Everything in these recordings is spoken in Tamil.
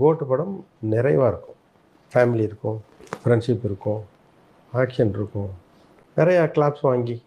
கோட்டு படம் நிறைவா இருக்கும். ஃபேமிலி இருக்கும், ஃப்ரெண்ட்ஷிப் இருக்கும், ஆக்ஷன் இருக்கும். நிறையா கிளாப்ஸ் வாங்கி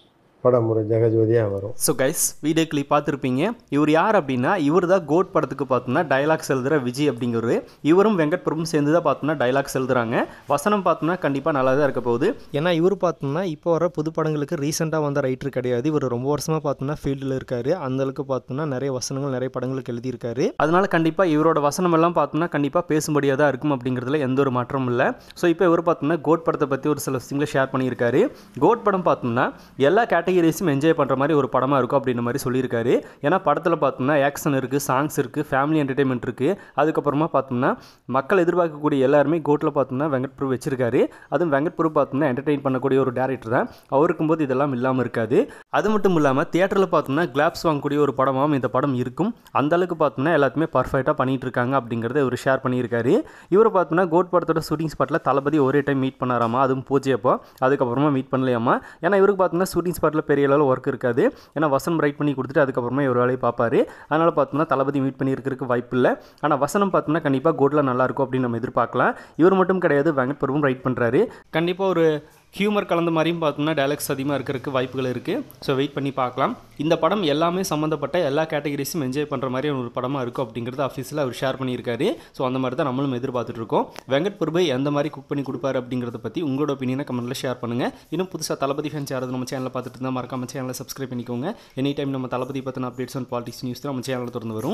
படம் ஒரு ஜெகஜோதியாக வரும். ஸோ கைஸ், வீடியோ கிளிப் பார்த்துருப்பீங்க. இவர் யார் அப்படின்னா, இவர் தான் கோட் படத்துக்கு பார்த்தோம்னா டைலாக்ஸ் எழுதுகிற விஜய் அப்படிங்கிறது. இவரும் வெங்கட் பிரபுவும் சேர்ந்து தான் பார்த்தோம்னா டைலாக்ஸ் எழுதுறாங்க. வசனம் பார்த்தோம்னா கண்டிப்பாக நல்லா தான் இருக்க போகுது. ஏன்னா இவர் பார்த்தோம்னா இப்போ வர புது படங்களுக்கு ரீசெண்டாக வந்த ரைட்டர் கிடையாது. இவர் ரொம்ப வருஷமாக பார்த்தோம்னா ஃபீல்டில் இருக்காரு. அந்தளவுக்கு பார்த்தோம்னா நிறைய வசனங்கள் நிறைய படங்களுக்கு எழுதியிருக்காரு. அதனால கண்டிப்பாக இவரோட வசனம் எல்லாம் பார்த்தோம்னா கண்டிப்பாக பேசும்படியாக தான் இருக்கும் அப்படிங்கிறதுல எந்த ஒரு மாற்றமும் இல்லை. ஸோ இப்போ இவர் பார்த்தோம்னா கோட் படத்தை பற்றி ஒரு சில விஷயங்களை ஷேர் பண்ணியிருக்காரு. கோட் படம் பார்த்தோம்னா எல்லா கேட்டகரிஸும் என்ஜாய் பண்ணுற மாதிரி ஒரு படமாக இருக்கும் அப்படின்ற மாதிரி சொல்லியிருக்காரு. ஏன்னா படத்தில் பார்த்தோம்னா ஆக்ஷன் இருக்குது, சாங்ஸ் இருக்குது, ஃபேமிலி என்டர்டைன்மெண்ட் இருக்குது. அதுக்கப்புறமா பார்த்தோம்னா மக்கள் எதிர்பார்க்கக்கூடிய எல்லாருமே கோட்டில் பார்த்தோம்னா வெங்கட் பிரபு வச்சிருக்காரு. அதுவும் வெங்கட் பிரபு பார்த்தோம்னா என்டர்டெயின் பண்ணக்கூடிய ஒரு டேரக்டர் தான். அவருக்கும் போது இதெல்லாம் இல்லாமல் இருக்காது. அது மட்டும் இல்லாமல் தியேட்டரில் பார்த்தோம்னா கிளாப்ஸ் வாங்கக்கூடிய ஒரு படமாகவும் இந்த படம் இருக்கும். அந்தளவுக்கு பார்த்தோம்னா எல்லாத்துமே பர்ஃபெக்டாக பண்ணிட்டு இருக்காங்க அப்படிங்கிறத இவர் ஷேர் பண்ணியிருக்காரு. இவர் பார்த்தோம்னா கோட் படத்தோட ஷூட்டிங் ஸ்பாட்டில் தளபதி ஒரே டைம் மீட் பண்ணாராமா, அதுவும் பூஜை அப்போ. அதுக்கப்புறமா மீட் பண்ணலையாமா. ஏன்னா இவருக்கு பார்த்தோம்னா ஷூட்டிங் ஸ்பாட்டில் பெரிய அளவில் ஒர்க் இருக்காது. ஏன்னா வசனம் ரைட் பண்ணி கொடுத்துட்டு அதுக்கப்புறமா இவர் வேலையை பார்ப்பாரு. அதனால் பார்த்தோம்னா தளபதி மீட் பண்ணி இருக்கிறதுக்கு வாய்ப்பு இல்லை. ஆனால் வசனம் பார்த்தோம்னா கண்டிப்பாக கோட்டில் நல்லாயிருக்கும் அப்படின்னு நம்ம எதிர்பார்க்கலாம். இவர் மட்டும் கிடையாது, வெங்கட் பிரபுவும் ரைட் பண்ணுறாரு. கண்டிப்பாக ஒரு ஹியூமர் கலந்த மாதிரியும் பார்த்தோம்னா டைலாக்ஸ் அதிகமாக இருக்கிறதுக்கு வாய்ப்புகள் இருக்குது. ஸோ வெயிட் பண்ணி பார்க்கலாம். இந்த படம் எல்லாமே சம்மந்தப்பட்ட எல்லா கேட்டகரிஸும் என்ஜாய் பண்ணுற மாதிரி ஒரு படமாக இருக்கும் அப்படிங்கிறது அஃபீஸில் அவர் ஷேர் பண்ணியிருக்காரு. ஸோ அந்த மாதிரி தான் நம்மளும் எதிர்பார்த்துட்டு இருக்கோம். வெங்கட் பிரபு எந்த மாதிரி குக் பண்ணி கொடுப்பாரு அப்படிங்கிறத பற்றி உங்களோட ஒப்பீனியனை கமெண்ட்டில் ஷேர் பண்ணுங்கள். இன்னும் புதுசாக தளபதி ஃபேன்ஸ் யாராவது நம்ம சேனலில் பார்த்துட்டு இருந்தால் மறக்காம சேனலை சப்ஸ்கிரைப் பண்ணிக்கோங்க. எனி டைம் நம்ம தளபதி பற்றின அப்டேட்ஸ் அண்ட் பாலிடிக்ஸ் நியூஸ் தான் நம்ம சேனலில் தொடர்ந்து வரும்.